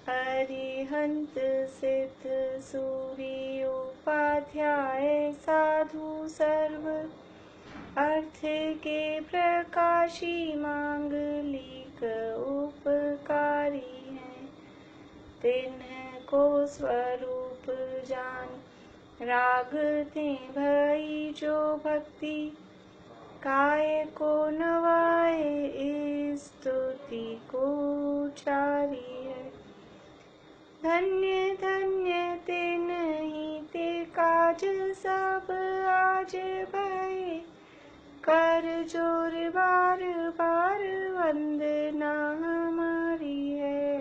अरिहंत सिद्ध सूरी उपाध्याय साधु सर्व अर्थ के प्रकाशी मांगलिक उपकारी हैं। तिन्ह को स्वरूप जान रागते भई जो भक्ति काय को नवाए स्तुति को चारी है। धन्य धन्य ते नहीं ते काज सब आज भये कर जोर बार बार वंदना हमारी है।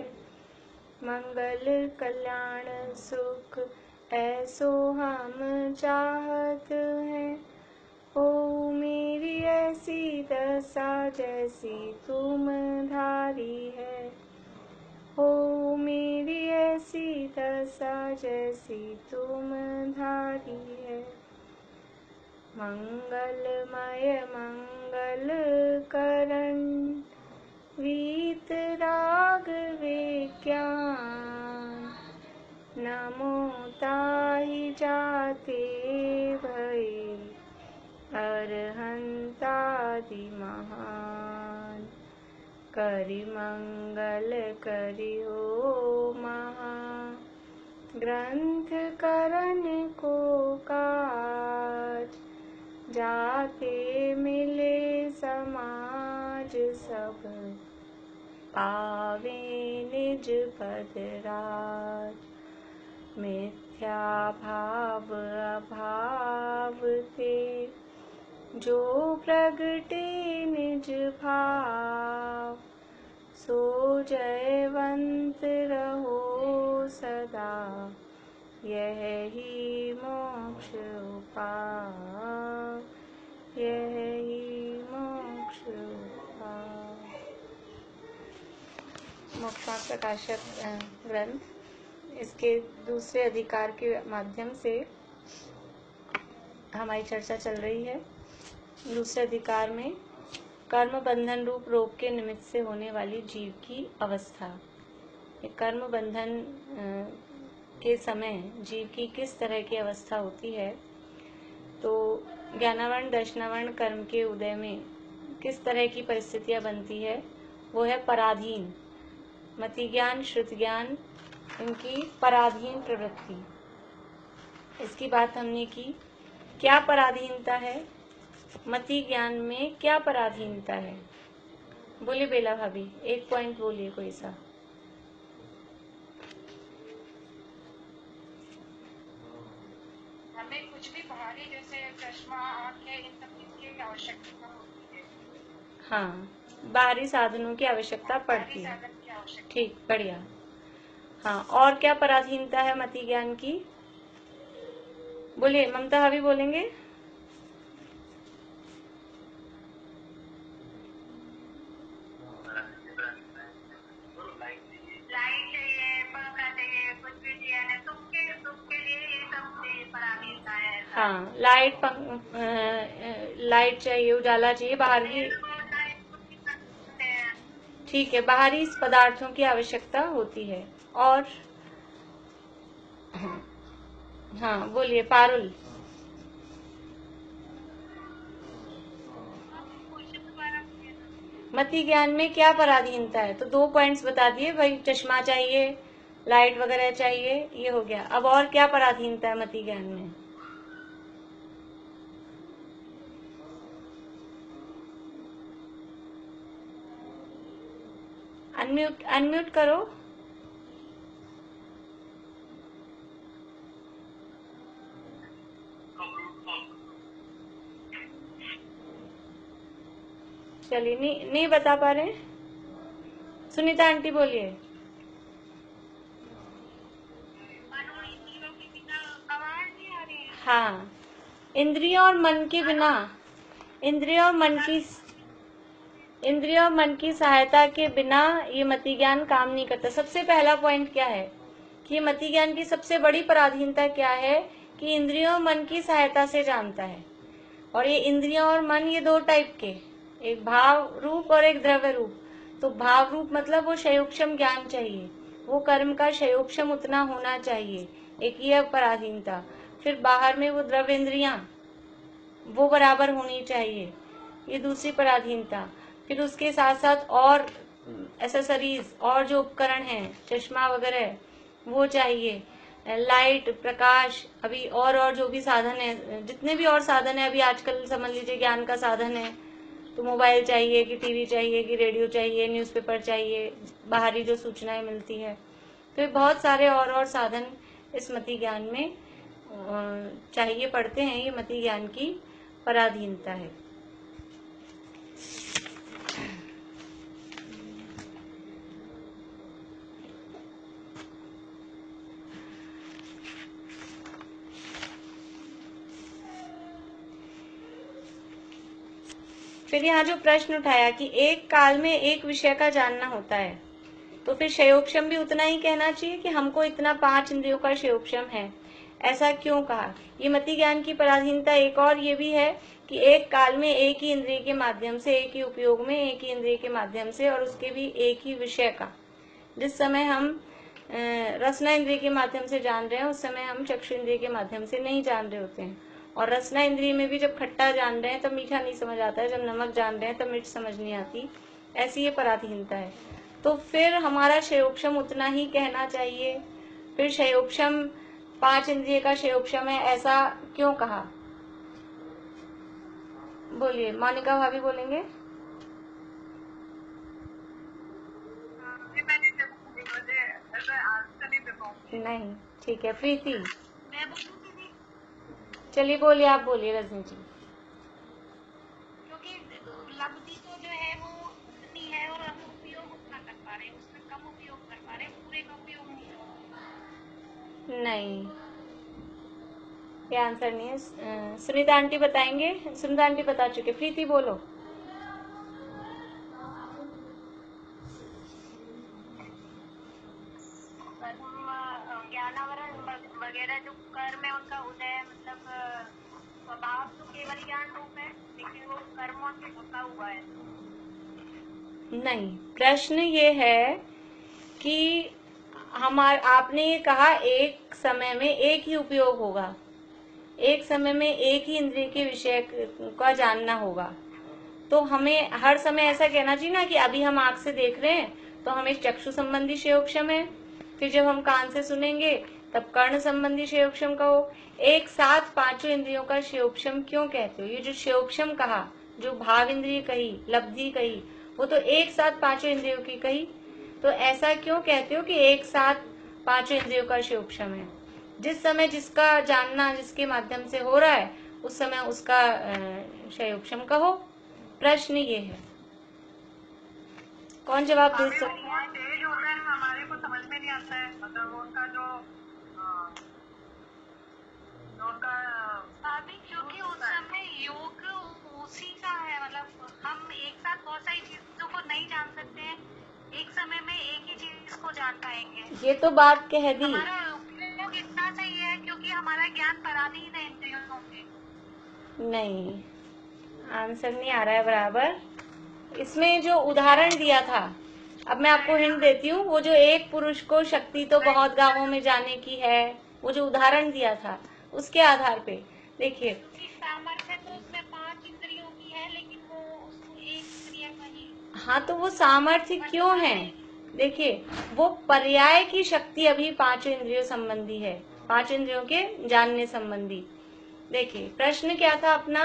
मंगल कल्याण सुख ऐसो हम चाहत हैं। हो मेरी ऐसी दशा जैसी तुम धारी है। हो मेरी ऐसी दशा जैसी तुम धारी है। मंगलमय मंगल करण वीत राग विज्ञान नमो ताहि जाते भये अरहंतादि महान। करि मंगल करि हो महा ग्रंथ करन को काज जाते मिले समाज सब पावे निज पद राज। मिथ्या भाव अभाव ते जो प्रगटे निज भाव सो जयवंत रहो सदा यही मोक्ष उपाय यही मोक्ष उपाय। मोक्षार्थ प्रकाशक ग्रंथ इसके दूसरे अधिकार के माध्यम से हमारी चर्चा चल रही है। दूसरे अधिकार में कर्म बंधन रूप रोग के निमित्त से होने वाली जीव की अवस्था। कर्म बंधन के समय जीव की किस तरह की अवस्था होती है, तो ज्ञानावरण दर्शनावरण कर्म के उदय में किस तरह की परिस्थितियां बनती है, वो है पराधीन। मति ज्ञान श्रुति ज्ञान इनकी पराधीन प्रवृत्ति, इसकी बात हमने की। क्या पराधीनता है, मति ज्ञान में क्या पराधीनता है? बोलिए बेला भाभी, एक पॉइंट बोलिए कोई सा। हमें कुछ भी बाहरी जैसे चश्मा आंखें इन सब की आवश्यकता होती है। हाँ, बाहरी साधनों की आवश्यकता पड़ती है। ठीक, बढ़िया। हाँ, और क्या पराधीनता है मति ज्ञान की? बोलिए, ममता भाभी बोलेंगे। हाँ, लाइट चाहिए, उजाला चाहिए, बाहर की। ठीक है, बाहरी पदार्थों की आवश्यकता होती है। और हाँ बोलिए पारुल। मति ज्ञान में क्या पराधीनता है? तो 2 पॉइंट्स बता दिए भाई, चश्मा चाहिए, लाइट वगैरह चाहिए, ये हो गया। अब और क्या पराधीनता है मति ज्ञान में? अनम्यूट करो। चलिए, नहीं बता पा रहे। सुनीता आंटी बोलिए। हाँ, इंद्रियों और मन के बिना, इंद्रियों और मन की सहायता के बिना ये मति ज्ञान काम नहीं करता। सबसे पहला पॉइंट क्या है कि मति ज्ञान की सबसे बड़ी पराधीनता क्या है कि इंद्रियों और मन की सहायता से जानता है। और ये इंद्रियों और मन ये 2 टाइप के, एक भाव रूप और एक द्रव्य रूप। तो भाव रूप मतलब वो शयोक्षम ज्ञान चाहिए, वो कर्म का क्षयोक्षम उतना होना चाहिए, एक ये पराधीनता। फिर बाहर में वो द्रव्येंद्रियां वो बराबर होनी चाहिए, ये दूसरी पराधीनता। फिर उसके साथ साथ और एसेसरीज और जो उपकरण हैं, चश्मा वगैरह वो चाहिए, लाइट प्रकाश, अभी और जो भी साधन है, जितने भी और साधन है अभी आजकल समझ लीजिए ज्ञान का साधन है, तो मोबाइल चाहिए कि टीवी चाहिए कि रेडियो चाहिए, न्यूज़पेपर चाहिए, बाहरी जो सूचनाएं मिलती है, तो ये बहुत सारे और साधन इस मति ज्ञान में चाहिए पड़ते हैं। ये मति ज्ञान की पराधीनता है। फिर यहाँ जो प्रश्न उठाया कि एक काल में एक विषय का जानना होता है, तो फिर क्षयोक्षम भी उतना ही कहना चाहिए कि हमको इतना 5 इंद्रियों का क्षयोक्षम है, ऐसा क्यों कहा? ये मति ज्ञान की पराधीनता एक और ये भी है कि एक काल में एक ही इंद्रिय के माध्यम से, एक ही उपयोग में एक ही इंद्रिय के माध्यम से, और उसके भी एक ही विषय का। जिस समय हम रसना इंद्रिय के माध्यम से जान रहे हैं, उस समय हम चक्षु इंद्रिय के माध्यम से नहीं जान रहे होते हैं। और रसना इंद्रिय में भी जब खट्टा जान रहे हैं तब मीठा नहीं समझ आता है, जब नमक जान रहे हैं तब मिर्च समझ नहीं आती। ऐसी ये पराधीनता है। तो फिर हमारा क्षयोक्षम उतना ही कहना चाहिए। फिर क्षयोक्षम 5 इंद्रिय का क्षयोक्षम है, ऐसा क्यों कहा? बोलिए, मोनिका भाभी बोलेंगे। नहीं, ठीक है। प्रीति, चलिए बोलिए, आप बोलिए रजनी जी। क्योंकि लब्धि तो जो है वो उतनी है और हम उपयोग उतना कर पा रहे हैं, उसमें कम उपयोग कर पा रहे हैं, पूरे का उपयोग नहीं कर पा रहे। नहीं, ये आंसर नहीं है। सुनीता आंटी बताएंगे। सुनीता आंटी बता चुके। प्रीति बोलो। ज्ञानावरण वगैरह जो कर्म है उनका उदय, मतलब स्वभाव तो केवल ज्ञान रूप है, लेकिन वो कर्मों से ढका हुआ है। नहीं, प्रश्न ये है कि आपने ये कहा एक समय में एक ही उपयोग होगा, एक समय में एक ही इंद्रिय के विषय का जानना होगा। तो हमें हर समय ऐसा कहना चाहिए ना कि अभी हम आंख से देख रहे हैं तो हमें चक्षु संबंधी क्षयोक्षम है, फिर जब हम कान से सुनेंगे तब कर्ण संबंधी क्षयोक्षम कहो। एक साथ 5 इंद्रियों का क्षयोक्षम क्यों कहते हो? ये जो क्षयोक्षम कहा, जो भाव इंद्रिय कही, लब्धि कही, वो तो एक साथ 5 इंद्रियों की कही। तो ऐसा क्यों कहते हो कि एक साथ 5 इंद्रियों का क्षयोक्षम है? जिस समय जिसका जानना जिसके माध्यम से हो रहा है उस समय उसका क्षयोक्षम कहो। प्रश्न ये है, कौन जवाब दे सकता है? तेज होता है, हमारे को समझ में नहीं आता है, मतलब उनका जो उनका अभी, क्योंकि उस समय योग उसी का है, मतलब हम एक साथ बहुत सारी चीजों को नहीं जान सकते हैं, एक समय में एक ही चीज को जान पाएंगे। ये तो बात कह दी। हमारा उपयोग इतना सही है क्योंकि हमारा ज्ञान पराधीन है इंद्रियों के। नहीं, आंसर नहीं आ रहा है बराबर। इसमें जो उदाहरण दिया था, अब मैं आपको हिंट देती हूँ, वो जो एक पुरुष को शक्ति तो बहुत गांवों में जाने की है, वो जो उदाहरण दिया था उसके आधार पे देखिए। सामर्थ्य तो उसमें 5 इंद्रियों की है, लेकिन वो उसको एक इंद्रिय का ही। हाँ, तो वो सामर्थ्य क्यों है? देखिए, वो पर्याय की शक्ति अभी 5 इंद्रियों संबंधी है, 5 इंद्रियों के जानने संबंधी। देखिए, प्रश्न क्या था अपना?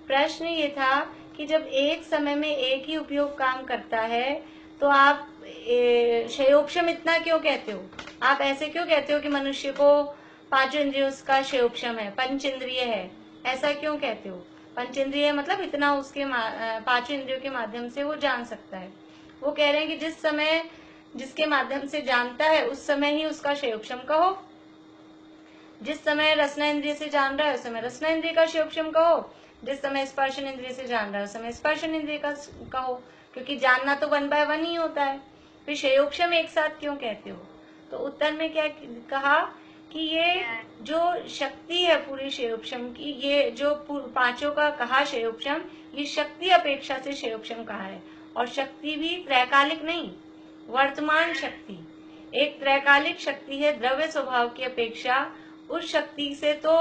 प्रश्न ये था कि जब एक समय में एक ही उपयोग काम करता है तो आप क्षयोक्षम इतना क्यों कहते हो? आप ऐसे क्यों कहते हो कि मनुष्य को 5 इंद्रियों का क्षयोक्षम है, पंच इंद्रिय है, ऐसा क्यों कहते हो? पंच इंद्रिय मतलब इतना उसके 5 इंद्रियों के माध्यम से वो जान सकता है। वो कह रहे हैं कि जिस समय जिसके माध्यम से जानता है उस समय ही उसका क्षयोक्षम कहो। जिस समय रसना इंद्रिय से जान रहा है उस समय रसना इंद्रिय का क्षयोक्षम कहो, जिस समय स्पर्शन इंद्रिय से जान रहा है उस समय स्पर्शन इंद्रिय का कहो, क्योंकि जानना तो 1 by 1 ही होता है। फिर क्षयोक्षम एक साथ क्यों कहते हो? तो उत्तर में क्या कहा कि ये जो शक्ति है पूरी क्षयोक्षम की, ये जो 5 का कहा क्षयोक्षम, ये शक्ति अपेक्षा से क्षयोक्षम कहा है। और शक्ति भी त्रैकालिक नहीं, वर्तमान शक्ति। एक त्रैकालिक शक्ति है द्रव्य स्वभाव की अपेक्षा। उस शक्ति से तो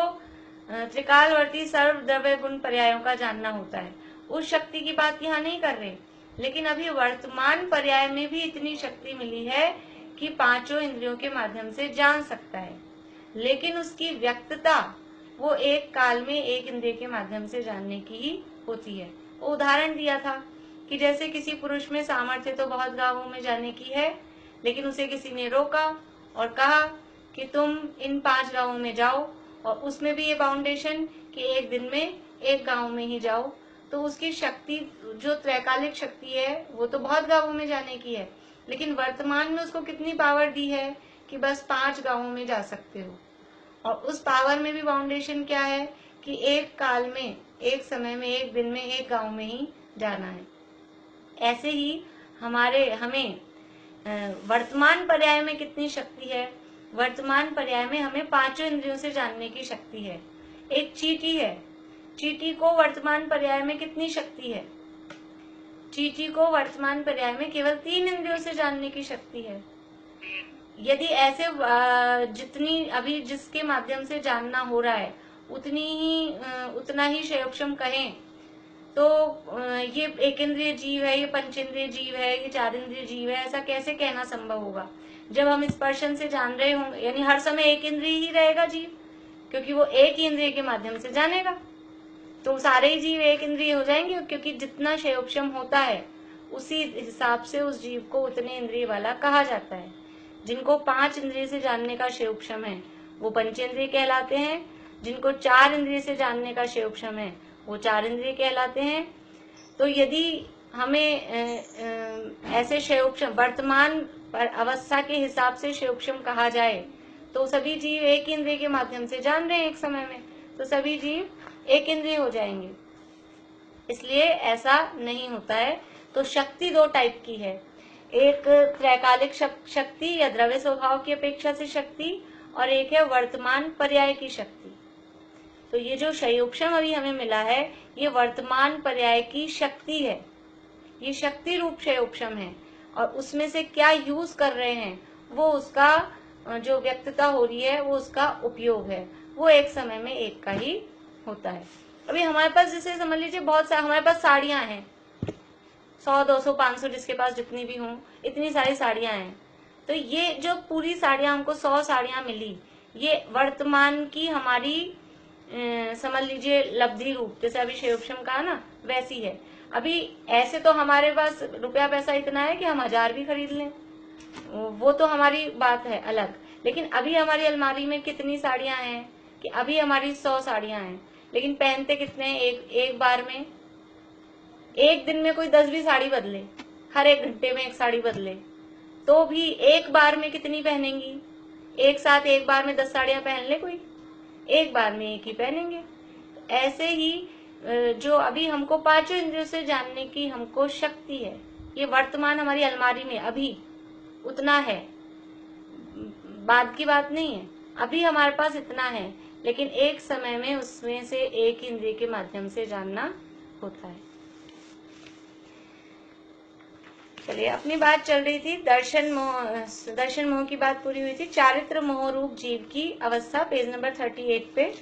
त्रिकालवर्ती सर्व द्रव्य गुण पर्यायों का जानना होता है। उस शक्ति की बात यहाँ नहीं कर रहे, लेकिन अभी वर्तमान पर्याय में भी इतनी शक्ति मिली है कि पांचों इंद्रियों के माध्यम से जान सकता है, लेकिन उसकी व्यक्तता वो एक काल में एक इंद्रिय के माध्यम से जानने की ही होती है। वो उदाहरण दिया था कि जैसे किसी पुरुष में सामर्थ्य तो बहुत गांवों में जाने की है, लेकिन उसे किसी ने रोका और कहा कि तुम इन 5 गांवों में जाओ, और उसमें भी ये बाउंडेशन कि एक दिन में एक गांव में ही जाओ। तो उसकी शक्ति जो त्रैकालिक शक्ति है वो तो बहुत गांवों में जाने की है, लेकिन वर्तमान में उसको कितनी पावर दी है कि बस 5 गांवों में जा सकते हो। और उस पावर में भी बाउंडेशन क्या है कि एक काल में, एक समय में, एक दिन में एक गांव में ही जाना है। ऐसे ही हमें वर्तमान पर्याय में कितनी शक्ति है? वर्तमान पर्याय में हमें पांचों इंद्रियों से जानने की शक्ति है। एक चींटी है, चींटी को वर्तमान पर्याय में कितनी शक्ति है? चींटी को वर्तमान पर्याय में केवल 3 इंद्रियों से जानने की शक्ति है। यदि ऐसे जितनी अभी जिसके माध्यम से जानना हो रहा है उतना ही क्षयोक्षम कहें तो ये एक इंद्रिय जीव है, ये पंचेंद्रिय जीव है, ये 4 इंद्रिय जीव है, ऐसा कैसे कहना संभव होगा जब हम स्पर्शन से जान रहे होंगे? यानी हर समय एक इंद्रिय ही रहेगा जीव, क्योंकि वो एक ही इंद्रिय के माध्यम से जानेगा, तो सारे ही जीव एक इंद्रिय हो जाएंगे, क्योंकि जितना क्षयोक्षम होता है उसी हिसाब से उस जीव को उतने इंद्रिय वाला कहा जाता है। जिनको 5 इंद्रिय से जानने का क्षयोक्षम है वो पंचेंद्रिय कहलाते हैं, जिनको 4 इंद्रिय से जानने का क्षयोक्षम है वो 4 इंद्रिय कहलाते हैं। तो यदि हमें ऐसे क्षयोक्षम वर्तमान अवस्था के हिसाब से क्षयोक्षम कहा जाए तो सभी जीव एक इंद्रिय के माध्यम से जान रहे हैं एक समय में, तो सभी जीव एक इंद्रिय हो जाएंगे। इसलिए ऐसा नहीं होता है। तो शक्ति 2 टाइप की है, एक त्रैकालिक शक्ति या द्रव्य स्वभाव की अपेक्षा से शक्ति, और एक है वर्तमान पर्याय की शक्ति। तो ये जो क्षयोक्षम अभी हमें मिला है ये वर्तमान पर्याय की शक्ति है, ये शक्ति रूप क्षयोक्षम है, और उसमें से क्या यूज कर रहे हैं वो उसका जो व्यक्तता हो रही है वो उसका उपयोग है, वो एक समय में एक का ही होता है। अभी हमारे पास जैसे समझ लीजिए बहुत सारे हमारे पास साड़ियां हैं, 100, 200, 500 जिसके पास जितनी भी हों, इतनी सारी साड़ियां हैं। तो ये जो पूरी साड़ियां हमको 100 साड़ियां मिली, ये वर्तमान की हमारी समझ लीजिए लब्धि रूप, जैसे अभी क्षयोक्षम कहा ना वैसी है। अभी ऐसे तो हमारे पास रुपया पैसा इतना है कि हम 1000 भी खरीद लें, वो तो हमारी बात है अलग, लेकिन अभी हमारी अलमारी में कितनी साड़ियां हैं कि अभी हमारी 100 साड़ियां हैं, लेकिन पहनते कितने हैं? एक बार में, एक दिन में कोई 10 भी साड़ी बदले, हर 1 घंटे में 1 साड़ी बदले, तो भी एक बार में कितनी पहनेंगी? एक साथ एक बार में 10 साड़ियां पहन ले कोई, एक बार में एक ही पहनेंगे। ऐसे ही जो अभी हमको 5 इंद्रियों से जानने की हमको शक्ति है, ये वर्तमान हमारी अलमारी में अभी उतना है, बाद की बात नहीं है, अभी हमारे पास इतना है, लेकिन एक समय में उसमें से एक इंद्रिय के माध्यम से जानना होता है। चलिए, अपनी बात चल रही थी दर्शन मोह की बात पूरी हुई थी। चारित्र मोह रूप जीव की अवस्था पेज नंबर 38 पे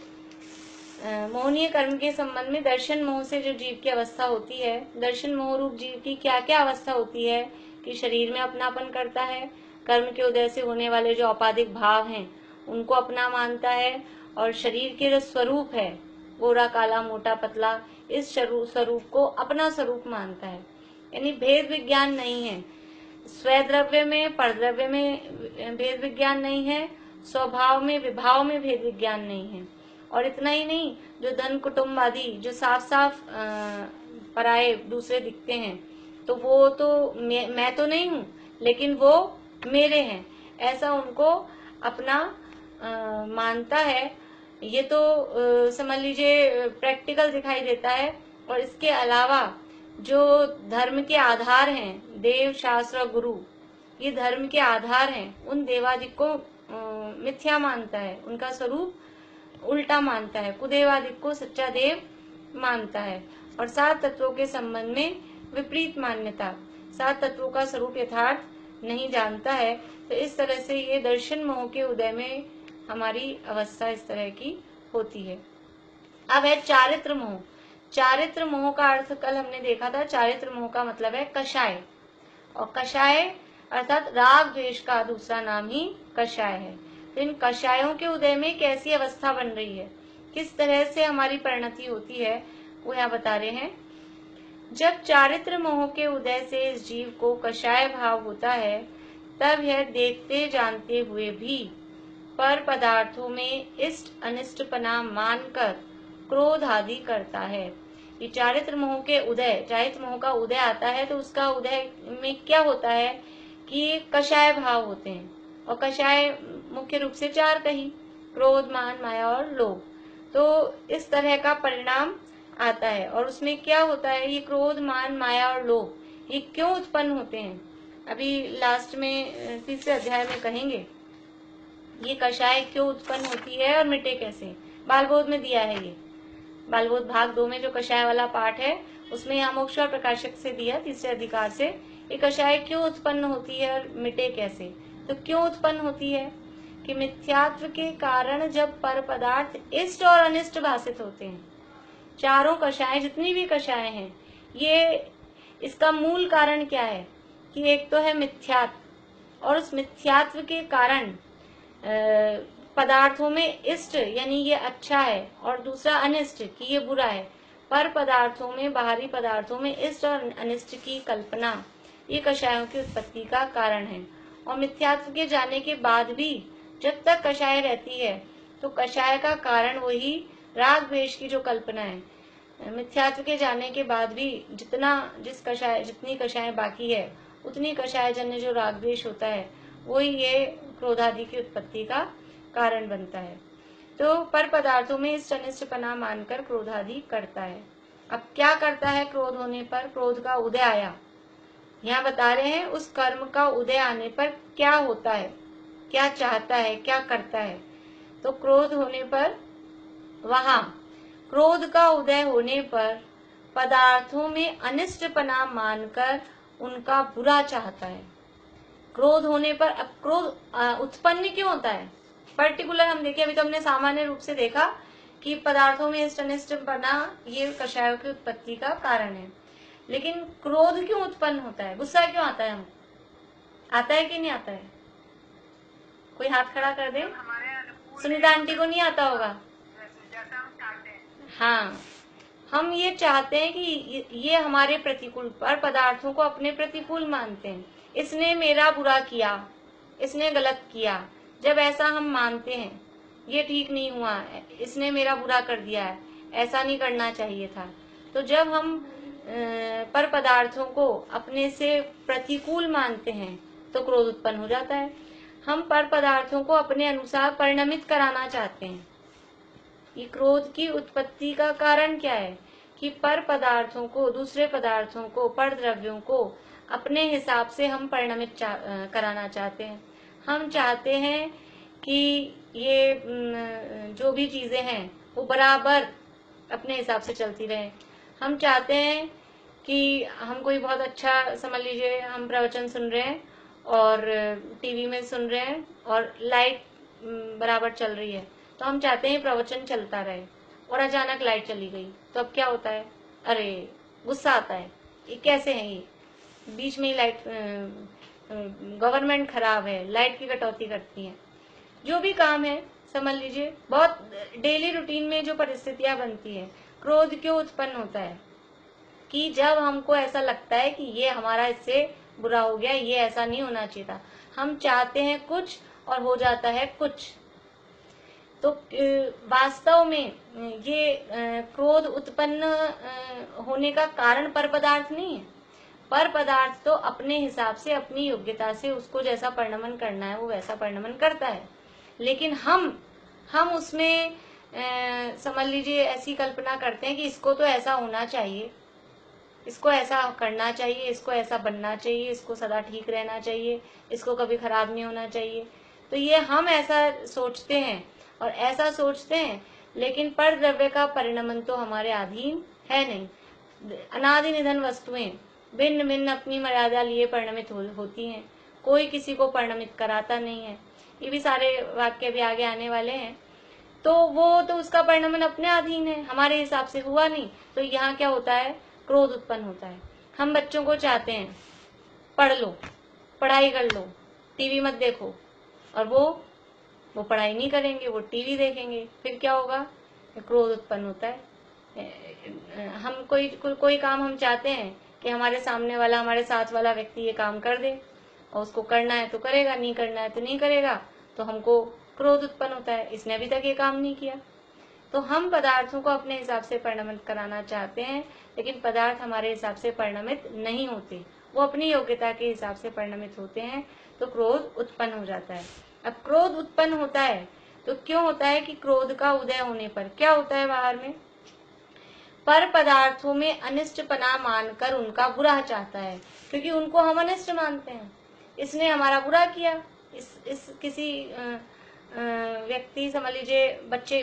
मोहनीय कर्म के संबंध में दर्शन मोह से जो जीव की अवस्था होती है, दर्शन मोह रूप जीव की क्या क्या अवस्था होती है कि शरीर में अपनापन करता है, कर्म के उदय से होने वाले जो औपाधिक भाव हैं उनको अपना मानता है, और शरीर के जो स्वरूप है गोरा काला मोटा पतला, इस स्वरूप को अपना स्वरूप मानता है। यानी भेद विज्ञान नहीं है, स्वद्रव्य में परद्रव्य में भेद विज्ञान नहीं है, स्वभाव में विभाव में भेद विज्ञान नहीं है। और इतना ही नहीं, जो धन कुटुंब आदि जो साफ साफ पराये दूसरे दिखते हैं, तो वो तो मैं तो नहीं हूँ, लेकिन वो मेरे हैं, ऐसा उनको अपना मानता है। ये तो समझ लीजिए प्रैक्टिकल दिखाई देता है। और इसके अलावा जो धर्म के आधार हैं, देव शास्त्र और गुरु, ये धर्म के आधार हैं, उन देवादिक को मिथ्या मानता है, उनका स्वरूप उल्टा मानता है, कुदेवादिक को सच्चा देव मानता है। और 7 तत्वों के संबंध में विपरीत मान्यता, 7 तत्वों का स्वरूप यथार्थ नहीं जानता है, तो इस तरह से ये दर्शन मोह के उदय में हमारी अवस्था इस तरह की होती है। अब है चारित्र मोह। चारित्र मोह का अर्थ कल हमने देखा था, चारित्र मोह का मतलब है कषाय, और कषाय अर्थात राग द्वेष का दूसरा नाम ही कषाय है। तो इन कषायों के उदय में कैसी अवस्था बन रही है, किस तरह से हमारी परिणति होती है, वो यहाँ बता रहे हैं। जब चारित्र मोह के उदय से इस जीव को कषाय भाव होता है, तब यह देखते जानते हुए भी पर पदार्थों में इष्ट अनिष्टपना मानकर क्रोध आदि करता है। ये चारित्र मोह के उदय, चारित्र मोह का उदय आता है तो उसका उदय में क्या होता है कि कषाय भाव होते हैं, और कषाय मुख्य रूप से चार कही, क्रोध, मान, माया और लोभ। तो इस तरह का परिणाम आता है, और उसमें क्या होता है, ये क्रोध, मान, माया और लोभ ये क्यों उत्पन्न होते हैं, अभी लास्ट में तीसरे अध्याय में कहेंगे। ये कषाय क्यों उत्पन्न होती है और मिटे कैसे, बालबोध में दिया है। ये बालबोध भाग 2 में जो कषाय वाला पाठ है, उसमें यहाँ मोक्ष और प्रकाशक से दिया, तीसरे अधिकार से, ये कषाय क्यों उत्पन्न होती है और मिटे कैसे। तो क्यों उत्पन्न होती है कि मिथ्यात्व के कारण जब पर पदार्थ इष्ट और अनिष्ट भाषित होते हैं, चारों कषाय जितनी भी कषाय हैं, ये इसका मूल कारण क्या है कि एक तो है मिथ्यात्व, और उस मिथ्यात्व के कारण पदार्थों में इष्ट यानी ये अच्छा है, और दूसरा अनिष्ट कि ये बुरा है। पर पदार्थों में, बाहरी पदार्थों में इष्ट और अनिष्ट की कल्पना ये कषायों की उत्पत्ति का कारण है। और मिथ्यात्व के जाने के बाद भी जब तक कषाय रहती है, तो कषाय का कारण वही राग द्वेष की जो कल्पना है। मिथ्यात्व के जाने के बाद भी जितनी कषाय बाकी है, उतनी कषाय जन्य जो राग द्वेष होता है, वही ये क्रोधादि की उत्पत्ति का कारण बनता है। तो पर पदार्थों में इष्ट अनिष्टपना मानकर क्रोधादि करता है। अब क्या करता है, क्रोध होने पर, क्रोध का उदय आया, यहाँ बता रहे हैं उस कर्म का उदय आने पर क्या होता है, क्या चाहता है, क्या करता है। तो क्रोध होने पर, वहां क्रोध का उदय होने पर पदार्थों में अनिष्टपना मानकर उनका बुरा चाहता है। क्रोध होने पर, अब क्रोध उत्पन्न क्यों होता है, पर्टिकुलर हम देखें, अभी तो हमने सामान्य रूप से देखा कि पदार्थों में इष्ट अनिष्टपना ये कषायों की उत्पत्ति का कारण है। लेकिन क्रोध क्यों उत्पन्न होता है, गुस्सा क्यों आता है, हम आता है कि नहीं आता है, कोई हाथ खड़ा कर दे। सुनीता आंटी को नहीं आता होगा। हाँ, हम ये चाहते हैं कि ये हमारे प्रतिकूल, पर पदार्थों को अपने प्रतिकूल मानते हैं। इसने मेरा बुरा किया, इसने गलत किया, जब ऐसा हम मानते हैं, ये ठीक नहीं हुआ, इसने मेरा बुरा कर दिया है, ऐसा नहीं करना चाहिए था। तो जब हम पर पदार्थों को अपने से प्रतिकूल मानते हैं, तो क्रोध उत्पन्न हो जाता है। हम पर पदार्थों को अपने अनुसार परिणमित कराना चाहते हैं। ये क्रोध की उत्पत्ति का कारण क्या है कि पर पदार्थों को, दूसरे पदार्थों को, पर द्रव्यों को अपने हिसाब से हम परिणमित कराना चाहते हैं। हम चाहते हैं कि ये जो भी चीजें हैं वो बराबर अपने हिसाब से चलती रहे। हम चाहते हैं कि हम कोई बहुत अच्छा, समझ लीजिए हम प्रवचन सुन रहे हैं और टीवी में सुन रहे हैं और लाइट बराबर चल रही है, तो हम चाहते हैं प्रवचन चलता रहे, और अचानक लाइट चली गई, तो अब क्या होता है, अरे गुस्सा आता है, ये कैसे है, ये बीच में ही लाइट, गवर्नमेंट खराब है, लाइट की कटौती करती है। जो भी काम है, समझ लीजिए बहुत डेली रूटीन में जो परिस्थितियां बनती है, क्रोध क्यों उत्पन्न होता है कि जब हमको ऐसा लगता है कि ये हमारा इससे बुरा हो गया, ये ऐसा नहीं होना चाहिए था, हम चाहते हैं कुछ और हो जाता है कुछ। तो वास्तव में ये क्रोध उत्पन्न होने का कारण पर पदार्थ नहीं है। पर पदार्थ तो अपने हिसाब से, अपनी योग्यता से उसको जैसा परिणमन करना है वो वैसा परिणमन करता है। लेकिन हम उसमें समझ लीजिए ऐसी कल्पना करते हैं कि इसको तो ऐसा होना चाहिए, इसको ऐसा करना चाहिए, इसको ऐसा बनना चाहिए, इसको सदा ठीक रहना चाहिए, इसको कभी खराब नहीं होना चाहिए। तो ये हम ऐसा सोचते हैं और ऐसा सोचते हैं, लेकिन पर द्रव्य का परिणमन तो हमारे अधीन है नहीं। अनादि निधन वस्तुएं भिन्न भिन्न अपनी मर्यादा लिए परिणमित होती हैं। कोई किसी को परिणमित कराता नहीं है। ये भी सारे वाक्य भी आगे आने वाले हैं। तो वो तो उसका परिणमन अपने अधीन है, हमारे हिसाब से हुआ नहीं। तो यहाँ क्या होता है, क्रोध उत्पन्न होता है। हम बच्चों को चाहते हैं पढ़ लो, पढ़ाई कर लो, टीवी मत देखो, और वो पढ़ाई नहीं करेंगे, वो टीवी देखेंगे। फिर क्या होगा, क्रोध उत्पन्न होता है। हम कोई काम हम चाहते हैं कि हमारे सामने वाला, हमारे साथ वाला व्यक्ति ये काम कर दे, और उसको करना है तो करेगा, नहीं करना है तो नहीं करेगा, तो हमको क्रोध उत्पन्न होता है, इसने अभी तक ये काम नहीं किया। तो हम पदार्थों को अपने हिसाब से परिणमित कराना चाहते हैं, लेकिन पदार्थ हमारे हिसाब से परिणमित नहीं होते, वो अपनी योग्यता के हिसाब से परिणमित होते हैं। तो क्रोध उत्पन्न हो जाता है। अब क्रोध उत्पन्न होता है तो क्यों होता है कि क्रोध का उदय होने पर क्या होता है, बाहर में पर पदार्थों में अनिष्टपना मानकर उनका बुरा चाहता है, क्योंकि उनको हम अनिष्ट मानते हैं। इसने हमारा बुरा किया। इस किसी व्यक्ति, समझ लीजिए बच्चे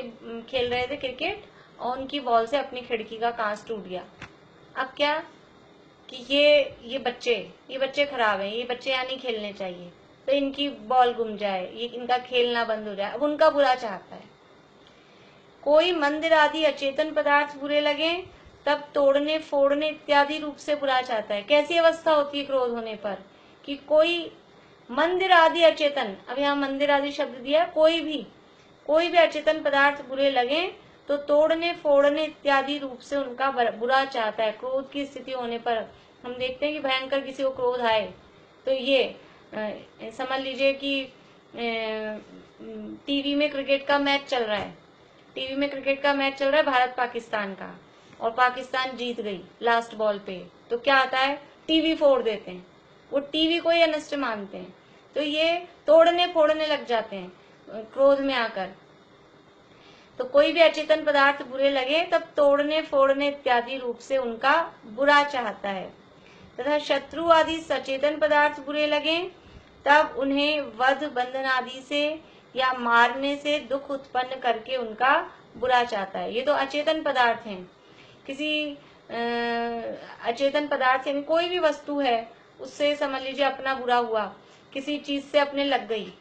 खेल रहे थे क्रिकेट और उनकी बॉल से अपनी खिड़की का कांच टूट गया। अब क्या कि ये बच्चे खराब हैं, ये बच्चे यहाँ नहीं खेलने चाहिए, तो इनकी बॉल गुम जाए, ये इनका खेलना बंद हो जाए, अब उनका बुरा चाहता है। कोई मंदिर आदि अचेतन पदार्थ बुरे लगे तब तोड़ने फोड़ने इत्यादि रूप से बुरा चाहता है। कैसी अवस्था होती है क्रोध होने पर कि कोई मंदिर आदि अचेतन, अब यहाँ मंदिर आदि शब्द दिया, कोई भी अचेतन पदार्थ बुरे लगे तो तोड़ने फोड़ने इत्यादि रूप से उनका बुरा चाहता है। क्रोध की स्थिति होने पर हम देखते हैं कि भयंकर किसी को क्रोध आए तो ये समझ लीजिए कि टीवी में क्रिकेट का मैच चल रहा है, भारत पाकिस्तान का, और पाकिस्तान जीत गई लास्ट बॉल पे, तो क्या आता है, टीवी फोड़ देते हैं। वो टीवी को ही अनिष्ट मानते हैं, तो ये तोड़ने फोड़ने लग जाते हैं क्रोध में आकर। तो कोई भी अचेतन पदार्थ बुरे लगे तब तोड़ने फोड़ने इत्यादि रूप से उनका बुरा चाहता है। तथा शत्रु आदि सचेतन पदार्थ बुरे लगे तब उन्हें वध बंधन आदि से या मारने से दुख उत्पन्न करके उनका बुरा चाहता है। ये तो अचेतन पदार्थ हैं। किसी अचेतन पदार्थ यानी कोई भी वस्तु है, उससे समझ लीजिए अपना बुरा हुआ, किसी चीज से अपने लग गई,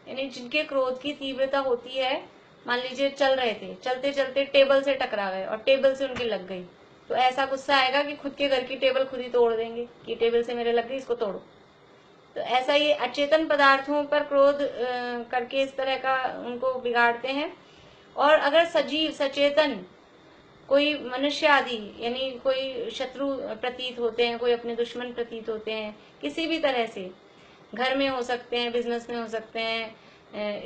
यानी जिनके क्रोध की तीव्रता होती है, मान लीजिए चल रहे थे, चलते चलते टेबल से टकरा गए और टेबल से उनके लग गई, तो ऐसा गुस्सा आएगा कि खुद के घर की टेबल खुद ही तोड़ देंगे कि टेबल से मेरे लग गई, इसको तोड़ो। तो ऐसा ये अचेतन पदार्थों पर क्रोध करके इस तरह का उनको बिगाड़ते हैं। और अगर सजीव सचेतन कोई मनुष्य आदि यानी कोई शत्रु प्रतीत होते हैं, कोई अपने दुश्मन प्रतीत होते हैं, किसी भी तरह से, घर में हो सकते हैं, बिजनेस में हो सकते हैं,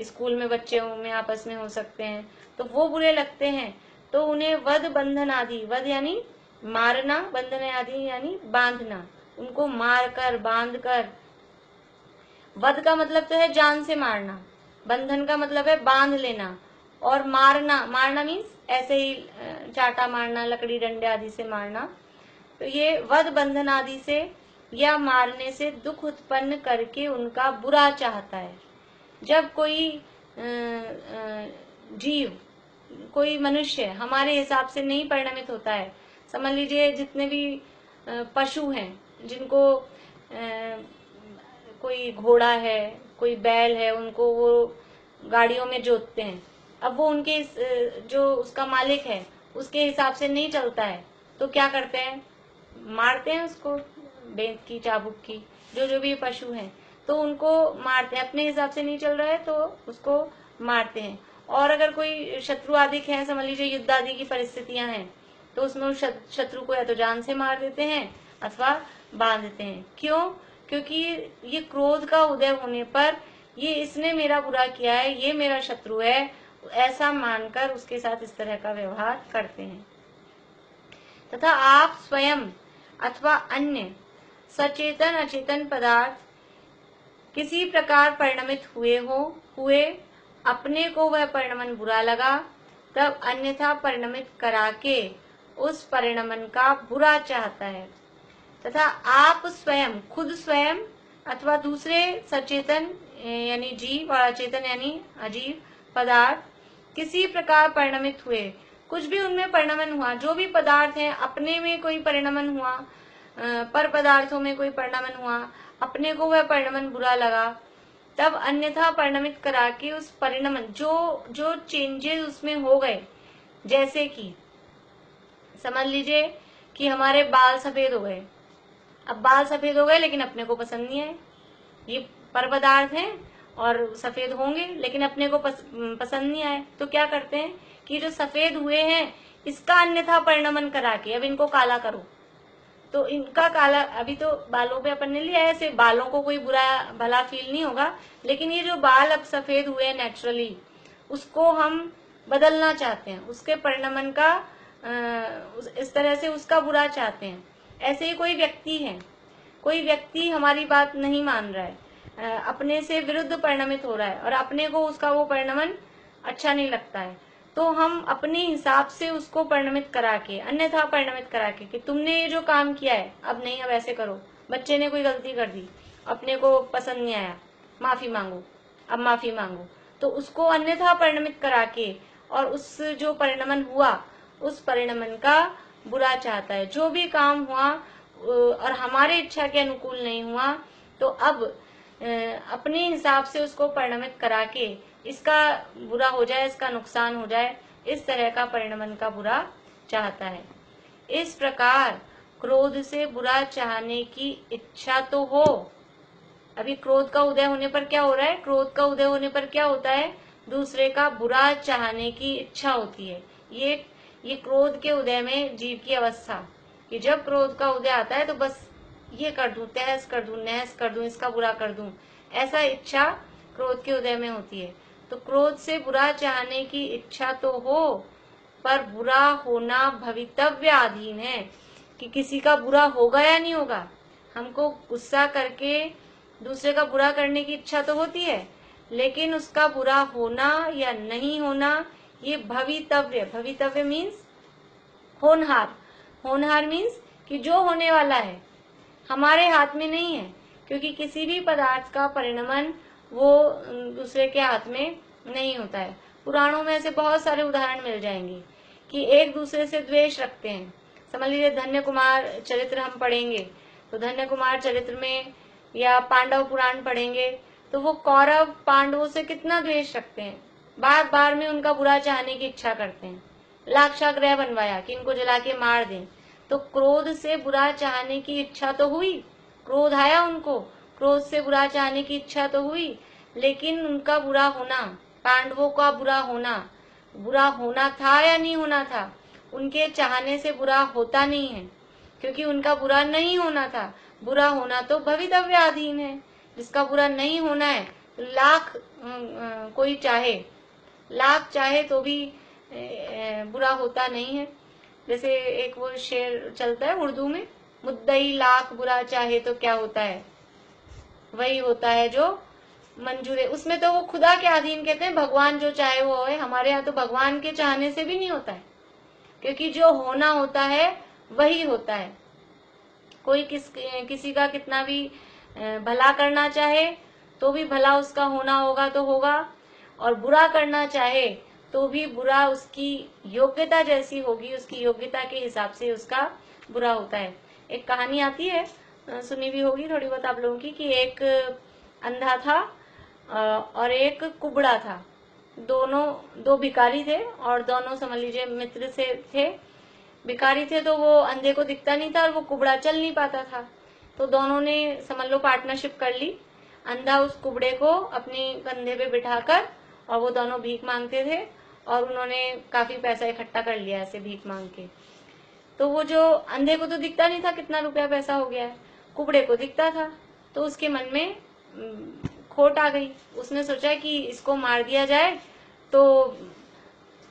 स्कूल में बच्चे में आपस में हो सकते हैं, तो वो बुरे लगते हैं, तो उन्हें वध बंधन आदि, वध यानी मारना, बंधन आदि यानी बांधना, उनको मार कर बांध कर, वध का मतलब तो है जान से मारना, बंधन का मतलब है बांध लेना, और मारना मीन्स ऐसे ही चाटा मारना, लकड़ी डंडे आदि से मारना। तो ये वध बंधन आदि से या मारने से दुख उत्पन्न करके उनका बुरा चाहता है। जब कोई जीव, कोई मनुष्य हमारे हिसाब से नहीं परिणमित होता है, समझ लीजिए जितने भी पशु हैं, जिनको कोई घोड़ा है, कोई बैल है, उनको वो गाड़ियों में जोतते हैं, अब वो उनके जो उसका मालिक है उसके हिसाब से नहीं चलता है, तो क्या करते हैं, मारते हैं उसको, बेंत की, चाबुक की, जो भी पशु हैं, तो उनको मारते हैं। अपने हिसाब से नहीं चल रहा है तो उसको मारते हैं। और अगर कोई शत्रु आदि है, समझ लीजिए युद्ध आदि की परिस्थितियां हैं, तो उसमें शत्रु को या तो जान से मार देते हैं अथवा बांध देते हैं। क्यों? क्योंकि ये क्रोध का उदय होने पर ये इसने मेरा बुरा किया है, ये मेरा शत्रु है, ऐसा मानकर उसके साथ इस तरह का व्यवहार करते हैं। तथा आप स्वयं अथवा अन्य सचेतन अचेतन पदार्थ किसी प्रकार परिणमित हुए अपने को वह परिणमन बुरा लगा, तब अन्यथा परिणमित करा के उस परिणमन का बुरा चाहता है। तथा आप स्वयं, खुद स्वयं अथवा दूसरे सचेतन यानी जीव और अचेतन यानी अजीव पदार्थ किसी प्रकार परिणमित हुए, कुछ भी उनमें परिणमन हुआ, जो भी पदार्थ है अपने में कोई परिणमन हुआ, पर पदार्थों में कोई परिणमन हुआ, अपने को वह परिणमन बुरा लगा, तब अन्यथा परिणमित करा के उस परिणमन जो जो चेंजेस उसमें हो गए, जैसे कि समझ लीजिए कि हमारे बाल सफेद हो गए। अब बाल सफेद हो गए लेकिन अपने को पसंद नहीं आए, ये पर पदार्थ हैं और सफेद होंगे लेकिन अपने को पसंद नहीं आए, तो क्या करते हैं कि जो सफेद हुए हैं इसका अन्यथा परिणमन करा के अब इनको काला करो। तो इनका काला, अभी तो बालों पे अपन ने लिया है, ऐसे बालों को कोई बुरा भला फील नहीं होगा, लेकिन ये जो बाल अब सफेद हुए हैं नेचुरली, उसको हम बदलना चाहते हैं, उसके परिणमन का इस तरह से उसका बुरा चाहते हैं। ऐसे ही कोई व्यक्ति है, कोई व्यक्ति हमारी बात नहीं मान रहा है, अपने से विरुद्ध परिणमित हो रहा है और अपने को उसका वो परिणमन अच्छा नहीं लगता है, तो हम अपने हिसाब से उसको परिणमित करा के, अन्यथा परिणमित करा के कि तुमने ये जो काम किया है अब नहीं, अब ऐसे करो। बच्चे ने कोई गलती कर दी, अपने को पसंद नहीं आया, माफी मांगो, अब माफी मांगो, तो उसको अन्यथा परिणमित करा के और उस जो परिणमन हुआ उस परिणमन का बुरा चाहता है। जो भी काम हुआ और हमारे इच्छा के अनुकूल नहीं हुआ, तो अब अपने हिसाब से उसको परिणमित करा के इसका बुरा हो जाए, इसका नुकसान हो जाए, इस तरह का परिणमन का बुरा चाहता है। इस प्रकार क्रोध से बुरा चाहने की इच्छा तो हो। अभी क्रोध का उदय होने पर क्या हो रहा है? क्रोध का उदय होने पर क्या होता है? दूसरे का बुरा चाहने की इच्छा होती है। ये क्रोध के उदय में जीव की अवस्था, कि जब क्रोध का उदय आता है तो बस ये कर दूं, तहस कर दूं, नहस कर दूं, इसका बुरा कर दूं, ऐसा इच्छा क्रोध के उदय में होती है। तो क्रोध से बुरा चाहने की इच्छा तो हो, पर बुरा होना भवितव्य अधीन है, कि किसी का बुरा होगा या नहीं होगा। हमको गुस्सा करके दूसरे का बुरा करने की इच्छा तो होती है, लेकिन उसका बुरा होना या नहीं होना ये भवितव्य, भवितव्य मीन्स होनहार, होनहार मीन्स कि जो होने वाला है हमारे हाथ में नहीं है, क्योंकि किसी भी पदार्थ का परिणमन वो दूसरे के हाथ में नहीं होता है। पुराणों में ऐसे बहुत सारे उदाहरण मिल जाएंगे कि एक दूसरे से द्वेष रखते हैं। समझ लीजिए धन्य कुमार चरित्र हम पढ़ेंगे, तो धन्य कुमार चरित्र में या पांडव पुराण पढ़ेंगे तो वो कौरव पांडवों से कितना द्वेष रखते हैं, बार बार में उनका बुरा चाहने की इच्छा करते हैं, लाक्षागृह बनवाया कि इनको जला के मार दें। तो क्रोध से बुरा चाहने की इच्छा तो हुई, क्रोध आया उनको, क्रोध से बुरा चाहने की इच्छा तो हुई, लेकिन उनका बुरा होना, पांडवों का बुरा होना था या नहीं होना था? उनके चाहने से बुरा होता नहीं है, क्योंकि उनका बुरा नहीं होना था। बुरा होना तो भवितव्याधीन है, जिसका बुरा नहीं होना है लाख कोई चाहे, लाख चाहे तो भी बुरा होता नहीं है। जैसे एक वो शेर चलता है उर्दू में, मुद्दई लाख बुरा चाहे तो क्या होता है, वही होता है जो मंजूर है। उसमें तो वो खुदा के अधीन कहते हैं, भगवान जो चाहे वो है। हमारे यहाँ तो भगवान के चाहने से भी नहीं होता है, क्योंकि जो होना होता है वही होता है। कोई किसी का कितना भी भला करना चाहे तो भी भला उसका होना होगा तो होगा, और बुरा करना चाहे तो भी बुरा उसकी योग्यता जैसी होगी, उसकी योग्यता के हिसाब से उसका बुरा होता है। एक कहानी आती है, सुनी भी होगी थोड़ी बहुत आप लोगों की, कि एक अंधा था और एक कुबड़ा था। दो भिखारी थे और दोनों समझ लीजिए मित्र से थे। भिखारी थे तो वो अंधे को दिखता नहीं था और वो कुबड़ा चल नहीं पाता था, तो दोनों ने समझ लो पार्टनरशिप कर ली। अंधा उस कुबड़े को अपने कंधे पे बिठाकर, और वो दोनों भीख मांगते थे, और उन्होंने काफी पैसा इकट्ठा कर लिया ऐसे भीख मांग के। तो वो जो अंधे को तो दिखता नहीं था कितना रुपया पैसा हो गया है, कुबड़े को दिखता था, तो उसके मन में खोट आ गई। उसने सोचा कि इसको मार दिया जाए तो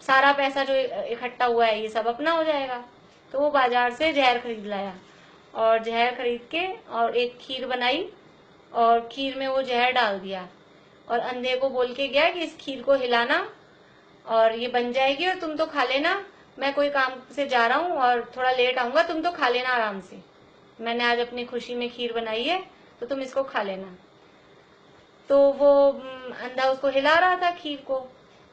सारा पैसा जो इकट्ठा हुआ है ये सब अपना हो जाएगा। तो वो बाजार से जहर खरीद लाया, और जहर खरीद के और एक खीर बनाई, और खीर में वो जहर डाल दिया, और अंधे को बोल के गया कि इस खीर को हिलाना और ये बन जाएगी, और तुम तो खा लेना, मैं कोई काम से जा रहा हूँ और थोड़ा लेट आऊंगा, तुम तो खा लेना आराम से, मैंने आज अपनी खुशी में खीर बनाई है तो तुम इसको खा लेना। तो वो अंधा उसको हिला रहा था खीर को,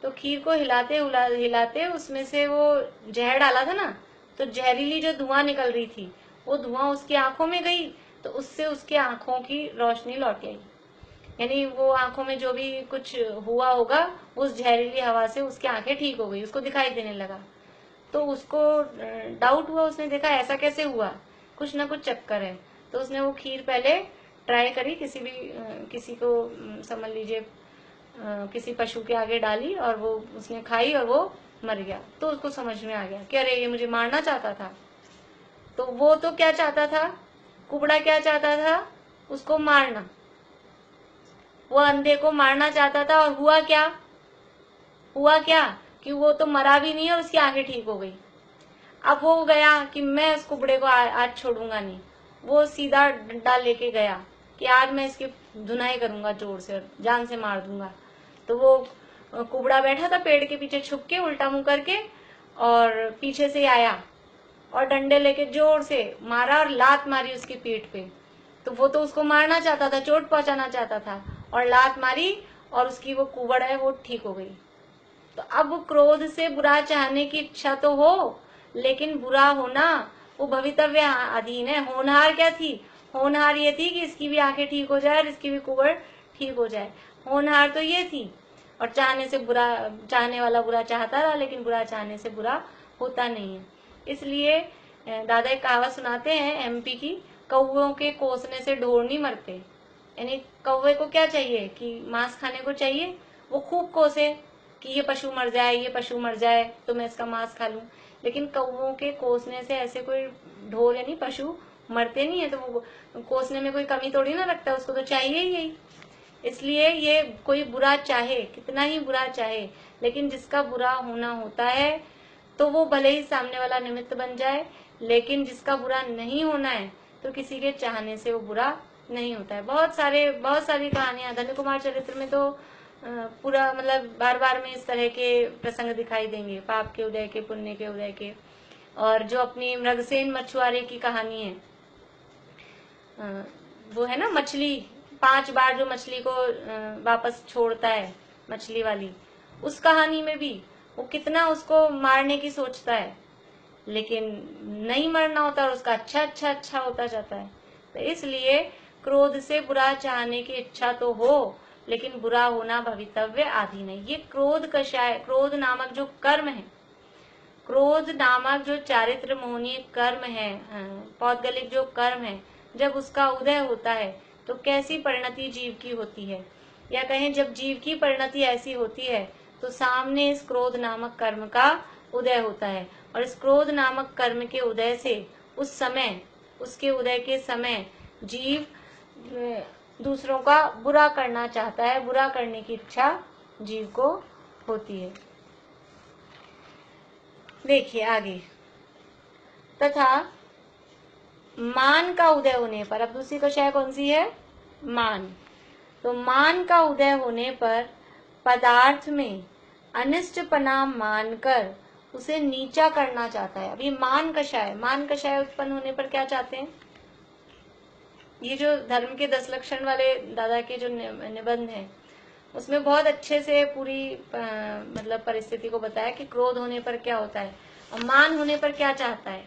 तो खीर को हिलाते हिलाते उसमें से वो जहर डाला था ना, तो जहरीली जो धुआं निकल रही थी वो धुआं उसकी आंखों में गई, तो उससे उसकी आंखों की रोशनी लौट आई, यानी वो आंखों में जो भी कुछ हुआ होगा उस जहरीली हवा से उसकी आंखें ठीक हो गई, उसको दिखाई देने लगा। तो उसको डाउट हुआ, उसने देखा ऐसा कैसे हुआ, कुछ ना कुछ चक्कर है। तो उसने वो खीर पहले ट्राई करी, किसी को समझ लीजिए किसी पशु के आगे डाली और वो उसने खाई और वो मर गया। तो उसको समझ में आ गया कि अरे ये मुझे मारना चाहता था। तो वो तो क्या चाहता था, कुबड़ा क्या चाहता था, उसको मारना, वो अंधे को मारना चाहता था। और हुआ क्या कि वो तो मरा भी नहीं और उसकी आंखें ठीक हो गई। अब वो गया कि मैं इस कुबड़े को आज छोड़ूंगा नहीं, वो सीधा डंडा लेके गया कि आज मैं इसकी धुनाई करूंगा जोर से और जान से मार दूंगा। तो वो कुबड़ा बैठा था पेड़ के पीछे छुप के उल्टा मुंह करके, और पीछे से आया और डंडे लेके जोर से मारा और लात मारी उसकी पीठ पे। तो वो तो उसको मारना चाहता था, चोट पहुंचाना चाहता था, और लात मारी और उसकी वो कुबड़ है वो ठीक हो गई। तो अब क्रोध से बुरा चाहने की इच्छा तो हो, लेकिन बुरा होना वो भवितव्य अधीन है। होनहार क्या थी, होनहार ये थी कि इसकी भी आंखें ठीक हो जाए और इसकी भी कुबड़ ठीक हो जाए, होनहार तो ये थी। और चाहने वाला बुरा चाहता रहा, लेकिन बुरा चाहने से बुरा होता नहीं है। इसलिए दादा एक कहावत सुनाते हैं एमपी की, कौवों के कोसने से ढोर नहीं मरते। यानी कौवे को क्या चाहिए कि मांस खाने को चाहिए, वो खूब कोसे कि ये पशु मर जाए, ये पशु मर जाए तो मैं इसका मांस खा लूं। लेकिन कौवों के कोसने से ऐसे कोई ढोर यानी पशु मरते नहीं है। तो वो कोसने में कोई कमी थोड़ी ना रखता है, उसको तो चाहिए ही यही। इसलिए ये कोई बुरा चाहे, कितना ही बुरा चाहे, लेकिन जिसका बुरा होना होता है तो वो भले ही सामने वाला निमित्त बन जाए, लेकिन जिसका बुरा नहीं होना है तो किसी के चाहने से वो बुरा नहीं होता है। बहुत सारी कहानियां धन्य कुमार चरित्र में तो पूरा मतलब बार बार में इस तरह के प्रसंग दिखाई देंगे, पाप के उदय के, पुण्य के उदय के। और जो अपनी मृगसेन मछुआरे की कहानी है, वो है ना मछली, 5 बार जो मछली को वापस छोड़ता है मछली वाली, उस कहानी में भी वो कितना उसको मारने की सोचता है, लेकिन नहीं मरना होता और उसका अच्छा होता जाता है। तो इसलिए क्रोध से बुरा चाहने की इच्छा तो हो, लेकिन बुरा होना भवितव्य आधीन है। ये क्रोध कषाय, क्रोध नामक जो कर्म है, क्रोध नामक जो चारित्र मोहनीय कर्म है, पौद्गलिक जो कर्म है, जब उसका उदय होता है तो कैसी परिणति जीव की होती है, या कहें जब जीव की परिणति ऐसी होती है तो सामने इस क्रोध नामक कर्म का उदय होता है। और इस क्रोध नामक कर्म के उदय से उसके उदय के समय जीव दूसरों का बुरा करना चाहता है, बुरा करने की इच्छा जीव को होती है। देखिए आगे, तथा मान का उदय होने पर, अब दूसरी कक्षाएं कौन सी है, मान। तो मान का उदय होने पर पदार्थ में अनिष्टपना मानकर उसे नीचा करना चाहता है। अभी मान कषाय उत्पन्न होने पर क्या चाहते हैं, ये जो धर्म के 10 लक्षण वाले दादा के जो निबंध हैं उसमें बहुत अच्छे से पूरी मतलब परिस्थिति को बताया कि क्रोध होने पर क्या होता है और मान होने पर क्या चाहता है।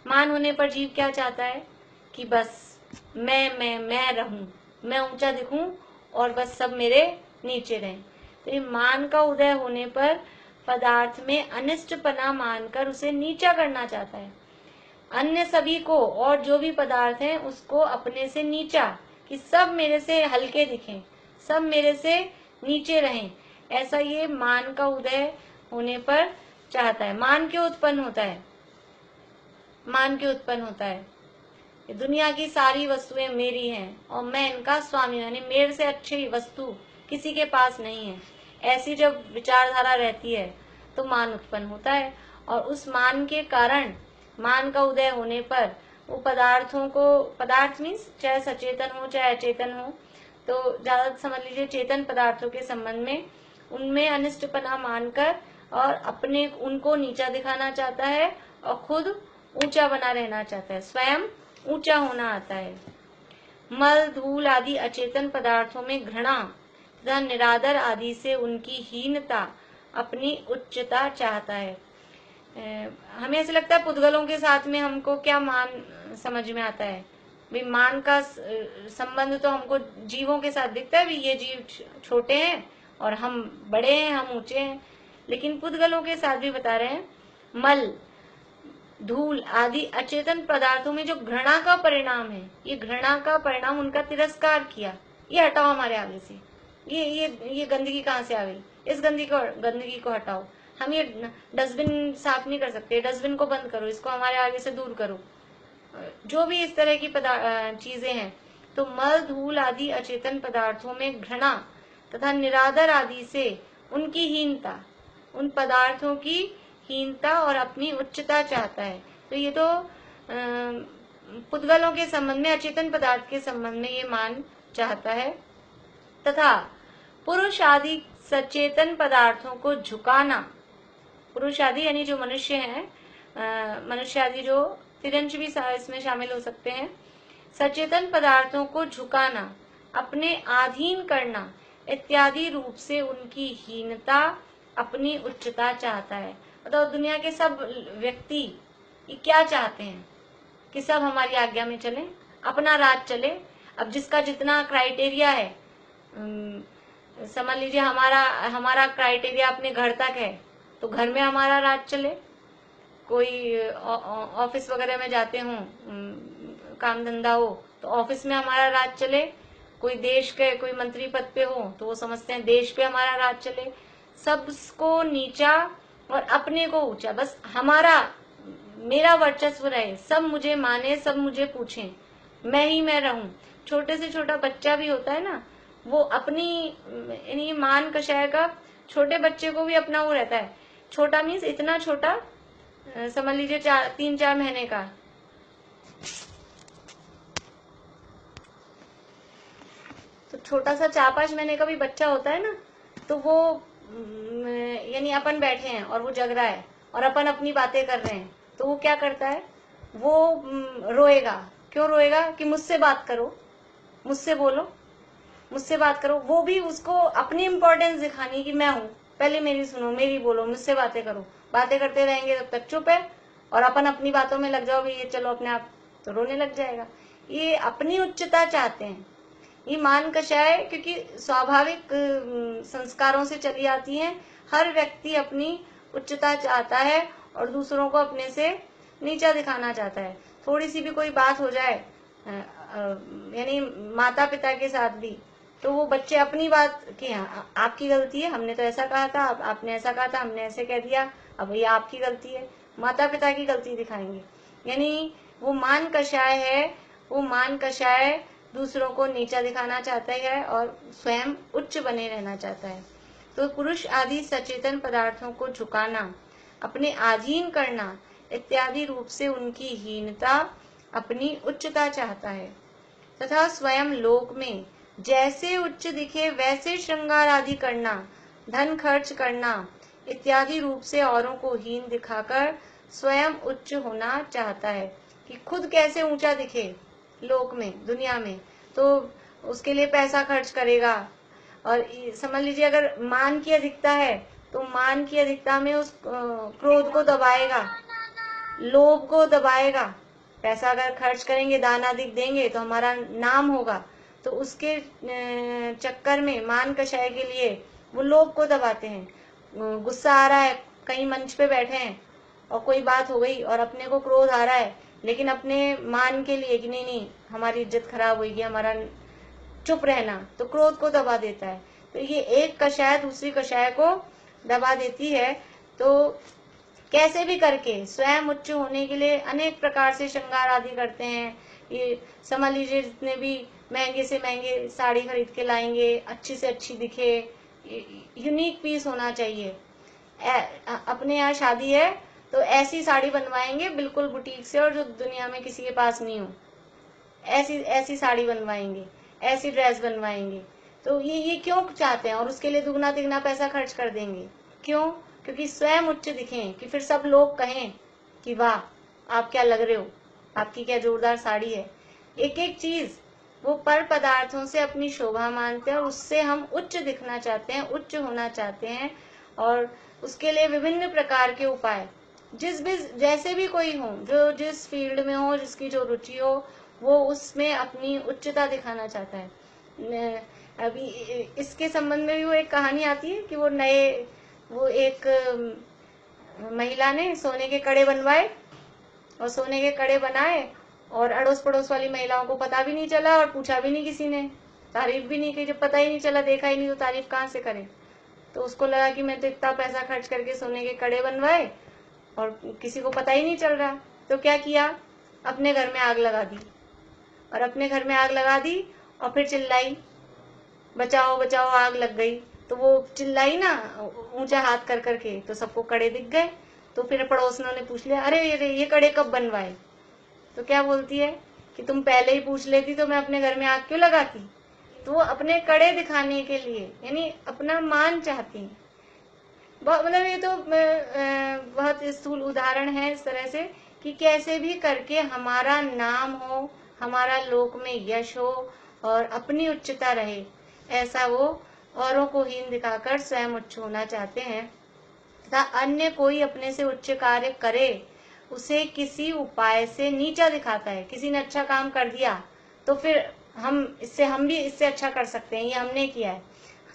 मान होने पर जीव क्या चाहता है कि बस मैं रहूं, मैं ऊंचा दिखूं और बस सब मेरे नीचे रहें। तो ये मान का उदय होने पर पदार्थ में अनिष्टपना मानकर उसे नीचा करना चाहता है, अन्य सभी को और जो भी पदार्थ हैं उसको अपने से नीचा, कि सब मेरे से हल्के दिखें, सब मेरे से नीचे रहें, ऐसा ये मान का उदय होने पर चाहता है। मान क्यों उत्पन्न होता है, मान क्यों उत्पन्न होता है, दुनिया की सारी वस्तुएं मेरी हैं और मैं इनका स्वामी, यानी मेरे से अच्छी वस्तु किसी के पास नहीं है, ऐसी जब विचारधारा रहती है तो मान उत्पन्न होता है। और उस मान के कारण, मान का उदय होने पर वो पदार्थों को, पदार्थ मीन्स चाहे सचेतन हो चाहे अचेतन हो, तो ज्यादा समझ लीजिए चेतन पदार्थों के संबंध में उनमें अनिष्टपना मानकर और अपने उनको नीचा दिखाना चाहता है और खुद ऊंचा बना रहना चाहता है, स्वयं ऊंचा होना आता है। मल धूल आदि अचेतन पदार्थों में घृणा तथा निरादर आदि से उनकी हीनता, अपनी उच्चता चाहता है। हमें ऐसा लगता है पुद्गलों के साथ में हमको क्या मान समझ में आता है, भी मान का संबंध तो हमको जीवों के साथ दिखता है, भी ये जीव छोटे हैं और हम बड़े हैं, हम ऊंचे हैं। लेकिन पुद्गलों के साथ भी बता रहे हैं, मल, धूल आदि अचेतन पदार्थों में जो घृणा का परिणाम है, ये घृणा का परिणाम, उनका तिरस्कार किया, ये हटाओ हमारे आगे से, ये गंदगी कहाँ से आ गई, इस गंदगी को हटाओ। हम ये डस्टबिन साफ नहीं कर सकते, डस्टबिन को बंद करो, इसको हमारे आगे से दूर करो। जो भी इस तरह की चीजें हैं, तो मल, धूल आदि अचेतन पदार्थों में घृणा तथा निरादर आदि से उनकी हीनता, उन पदार्थों की हीनता और अपनी उच्चता चाहता है। तो ये तो पुद्गलों के संबंध में, अचेतन पदार्थ के संबंध में ये मान चाहता है। तथा पुरुष आदि सचेतन पदार्थों को झुकाना, पुरुष आदि यानी जो मनुष्य हैं, मनुष्य आदि जो तिरंज भी इसमें शामिल हो सकते हैं, सचेतन पदार्थों को झुकाना, अपने अधीन करना इत्यादि रूप से उनकी हीनता, अपनी उच्चता चाहता है। मतलब दुनिया के सब व्यक्ति ये क्या चाहते हैं कि सब हमारी आज्ञा में चले, अपना राज चले। अब जिसका जितना क्राइटेरिया है, समझ लीजिए हमारा क्राइटेरिया अपने घर तक है, तो घर में हमारा राज चले। कोई ऑफिस वगैरह में जाते हो, काम धंधा हो, तो ऑफिस में हमारा राज चले। कोई देश के कोई मंत्री पद पे हो तो वो समझते हैं देश पे हमारा राज चले। सबको नीचा और अपने को ऊंचा, बस मेरा वर्चस्व रहे, सब मुझे माने, सब मुझे पूछें, मैं ही मैं रहूं। छोटे से छोटा बच्चा भी होता है ना, वो अपनी यानी मान कषाय का, छोटे बच्चे को भी अपना वो रहता है। छोटा मीन्स इतना छोटा, समझ लीजिए 3-4 महीने का। तो छोटा सा 4-5 महीने का भी बच्चा होता है ना, तो वो यानी अपन बैठे हैं और वो जग रहा है और अपन अपनी बातें कर रहे हैं, तो वो क्या करता है, वो रोएगा। क्यों रोएगा? कि मुझसे बात करो, मुझसे बोलो, मुझसे बात करो। वो भी उसको अपनी इम्पोर्टेंस दिखानी कि मैं हूँ, पहले मेरी सुनो, मेरी बोलो, मुझसे बातें करो। बातें करते रहेंगे तब तक चुप है, और अपन अपनी बातों में लग जाओगे, ये चलो अपने आप, तो रोने लग जाएगा। ये अपनी उच्चता चाहते हैं, ये मान कषाय, क्योंकि स्वाभाविक संस्कारों से चली आती हैं। हर व्यक्ति अपनी उच्चता चाहता है और दूसरों को अपने से नीचा दिखाना चाहता है। थोड़ी सी भी कोई बात हो जाए, यानी माता पिता के साथ भी, तो वो बच्चे अपनी बात कि हाँ आपकी गलती है, हमने तो ऐसा कहा था, आपने ऐसा कहा था, हमने ऐसे कह दिया, अब ये आपकी गलती है, माता पिता की गलती दिखाएंगे। यानी वो मान कषाय है, वो मान कषाय दूसरों को नीचा दिखाना चाहता है और स्वयं उच्च बने रहना चाहता है। तो पुरुष आदि सचेतन पदार्थों को झुकाना, अपने अधीन करना इत्यादि रूप से उनकी हीनता, अपनी उच्चता चाहता है। तथा स्वयं लोक में जैसे उच्च दिखे वैसे श्रृंगार आदि करना, धन खर्च करना इत्यादि रूप से औरों को हीन दिखाकर स्वयं उच्च होना चाहता है। कि खुद कैसे ऊंचा दिखे लोक में, दुनिया में, तो उसके लिए पैसा खर्च करेगा। और समझ लीजिए अगर मान की अधिकता है, तो मान की अधिकता में उस क्रोध को दबाएगा, लोभ को दबाएगा। पैसा अगर खर्च करेंगे, दान अधिक देंगे तो हमारा नाम होगा, तो उसके चक्कर में मान कषाय के लिए वो लोभ को दबाते हैं। गुस्सा आ रहा है, कहीं मंच पे बैठे हैं और कोई बात हो गई और अपने को क्रोध आ रहा है, लेकिन अपने मान के लिए कि नहीं हमारी इज्जत खराब होगी, हमारा चुप रहना, तो क्रोध को दबा देता है। तो ये एक कषाय दूसरी कषाय को दबा देती है। तो कैसे भी करके स्वयं उच्च होने के लिए अनेक प्रकार से श्रृंगार आदि करते हैं। ये समझ लीजिए जितने भी महंगे से महंगे साड़ी खरीद के लाएंगे, अच्छी से अच्छी दिखे, यूनिक पीस होना चाहिए। अपने यहाँ शादी है तो ऐसी साड़ी बनवाएंगे बिल्कुल बुटीक से, और जो दुनिया में किसी के पास नहीं हो, ऐसी साड़ी बनवाएंगे, ऐसी ड्रेस बनवाएंगे। तो ये क्यों चाहते हैं, और उसके लिए दुगना तिगना पैसा खर्च कर देंगे। क्यों? क्योंकि स्वयं उच्च दिखें, कि फिर सब लोग कहें कि वाह आप क्या लग रहे हो, आपकी क्या जोरदार साड़ी है। एक एक चीज वो पर पदार्थों से अपनी शोभा मानते हैं, और उससे हम उच्च दिखना चाहते हैं, उच्च होना चाहते हैं। और उसके लिए विभिन्न प्रकार के उपाय, जैसे भी कोई हो, जो जिस फील्ड में हो, जिसकी जो रुचि हो, वो उसमें अपनी उच्चता दिखाना चाहता है। अभी इसके संबंध में भी वो एक कहानी आती है कि वो एक महिला ने सोने के कड़े बनवाए और सोने के कड़े बनाए और अड़ोस पड़ोस वाली महिलाओं को पता भी नहीं चला और पूछा भी नहीं किसी ने, तारीफ भी नहीं की। जब पता ही नहीं चला, देखा ही नहीं, तो तारीफ कहाँ से करे। तो उसको लगा कि मैं तो इतना पैसा खर्च करके सोने के कड़े बनवाए और किसी को पता ही नहीं चल रहा। तो क्या किया, अपने घर में आग लगा दी और अपने घर में आग लगा दी और फिर चिल्लाई, बचाओ बचाओ, आग लग गई। तो वो चिल्लाई ना ऊंचा हाथ कर करके, तो सबको कड़े दिख गए। तो फिर पड़ोसियों ने पूछ लिया, अरे ये कड़े कब बनवाए? तो क्या बोलती है कि तुम पहले ही पूछ लेती तो मैं अपने घर में आग क्यों लगाती। तो वो अपने कड़े दिखाने के लिए, यानी अपना मान चाहती है। मतलब ये तो बहुत स्थूल उदाहरण है इस तरह से कि कैसे भी करके हमारा नाम हो, हमारा लोक में यश हो और अपनी उच्चता रहे, ऐसा वो औरों को हीन दिखाकर स्वयं उच्च होना चाहते हैं तथा अन्य कोई अपने से उच्च कार्य करे उसे किसी उपाय से नीचा दिखाता है। किसी ने अच्छा काम कर दिया तो फिर हम भी इससे अच्छा कर सकते हैं, ये हमने किया है।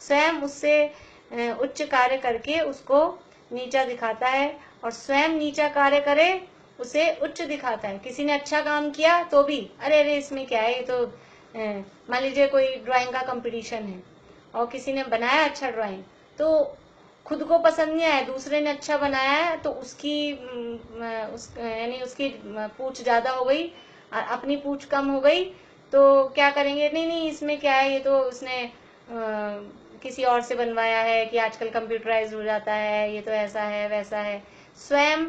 स्वयं उससे उच्च कार्य करके उसको नीचा दिखाता है और स्वयं नीचा कार्य करे उसे उच्च दिखाता है। किसी ने अच्छा काम किया तो भी अरे अरे इसमें क्या है, ये तो मान लीजिए कोई ड्राइंग का कंपटीशन है और किसी ने बनाया अच्छा ड्राइंग, तो खुद को पसंद नहीं आया, दूसरे ने अच्छा बनाया है तो उसकी यानी उसकी पूछ ज्यादा हो गई, अपनी पूछ कम हो गई। तो क्या करेंगे, नहीं नहीं इसमें क्या है, ये तो उसने किसी और से बनवाया है कि आजकल कंप्यूटराइज हो जाता है, ये तो ऐसा है वैसा है। स्वयं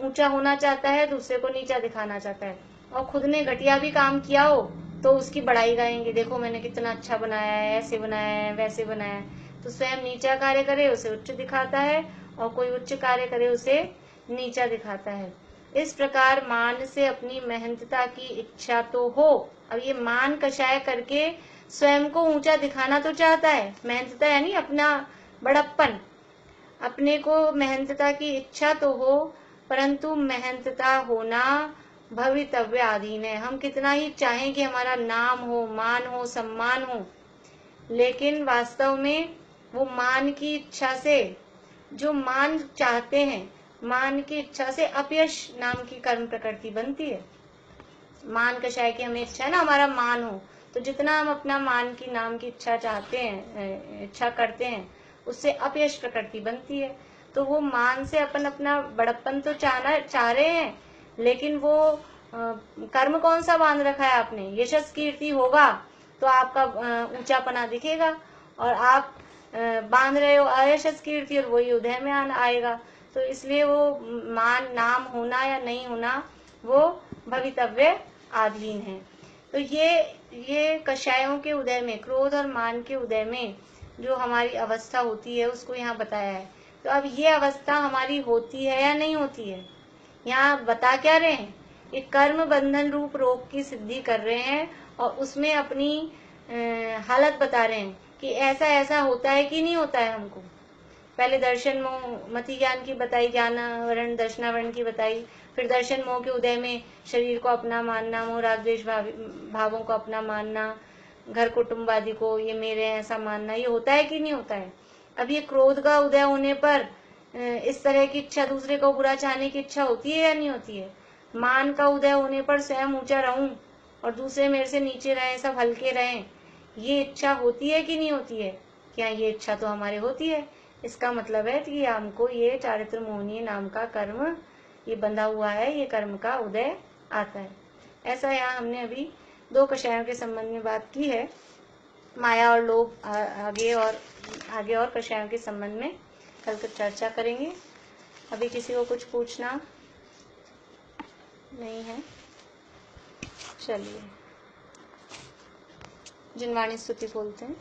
ऊंचा होना चाहता है, दूसरे को नीचा दिखाना चाहता है। और खुद ने घटिया भी काम किया हो तो उसकी बड़ाई गाएंगे, देखो मैंने कितना अच्छा बनाया है, ऐसे बनाया है वैसे बनाया है। तो स्वयं नीचा कार्य करे उसे उच्च दिखाता है और कोई उच्च कार्य करे उसे नीचा दिखाता है। इस प्रकार मान से अपनी मेहनतता की इच्छा तो हो। अब ये मान कषाय करके स्वयं को ऊंचा दिखाना तो चाहता है, मेहनतता यानी अपना बड़प्पन, अपने को मेहनतता की इच्छा तो हो, परंतु मेहनतता होना भवितव्य अधीन है। हम कितना ही चाहें कि हमारा नाम हो, मान हो, सम्मान हो, लेकिन वास्तव में वो मान की इच्छा से, जो मान चाहते हैं, मान की इच्छा से अपयश नाम की कर्म प्रकृति बनती है। मान कषाय की हमें इच्छा है ना, हमारा मान हो, तो जितना हम अपना मान की नाम की इच्छा चाहते हैं, इच्छा करते हैं, उससे अपयश प्रकृति बनती है। तो वो मान से अपन अपना बड़प्पन तो चाह रहे हैं, लेकिन वो कर्म कौन सा बांध रखा है आपने, यशस कीर्ति होगा तो आपका ऊंचापना दिखेगा, और आप बांध रहे हो अयशस कीर्ति और वही उदय में आएगा। तो इसलिए वो मान नाम होना या नहीं होना वो भवितव्य अधीन है। तो ये कषायों के उदय में, क्रोध और मान के उदय में जो हमारी अवस्था होती है उसको यहाँ बताया है। तो अब ये अवस्था हमारी होती है या नहीं होती है, यहाँ बता क्या रहे हैं, ये कर्म बंधन रूप रोग की सिद्धि कर रहे हैं और उसमें अपनी हालत बता रहे हैं कि ऐसा ऐसा होता है कि नहीं होता है हमको। पहले दर्शन मोह मति ज्ञान की बताई, ज्ञानावरण दर्शनावरण की बताई, फिर दर्शन मोह के उदय में शरीर को अपना मानना, मोह राग द्वेष भावों को अपना मानना, घर कुटुंब आदि को ये मेरे ऐसा मानना, ये होता है कि नहीं होता है। अब ये क्रोध का उदय होने पर इस तरह की इच्छा, दूसरे को बुरा चाहने की इच्छा होती है या नहीं होती है। मान का उदय होने पर स्वयं ऊंचा रहूं और दूसरे मेरे से नीचे रहें, सब हल्के रहें, ये इच्छा होती है कि नहीं होती है। क्या ये इच्छा तो हमारे होती है। इसका मतलब है कि हमको ये चारित्र मोहनीय नाम का कर्म ये बंधा हुआ है, ये कर्म का उदय आता है। ऐसा यहाँ हमने अभी दो कषायों के संबंध में बात की है। माया और लोभ आगे और कषायों के संबंध में कल तक चर्चा करेंगे। अभी किसी को कुछ पूछना नहीं है, चलिए जिनवाणी स्तुति बोलते हैं।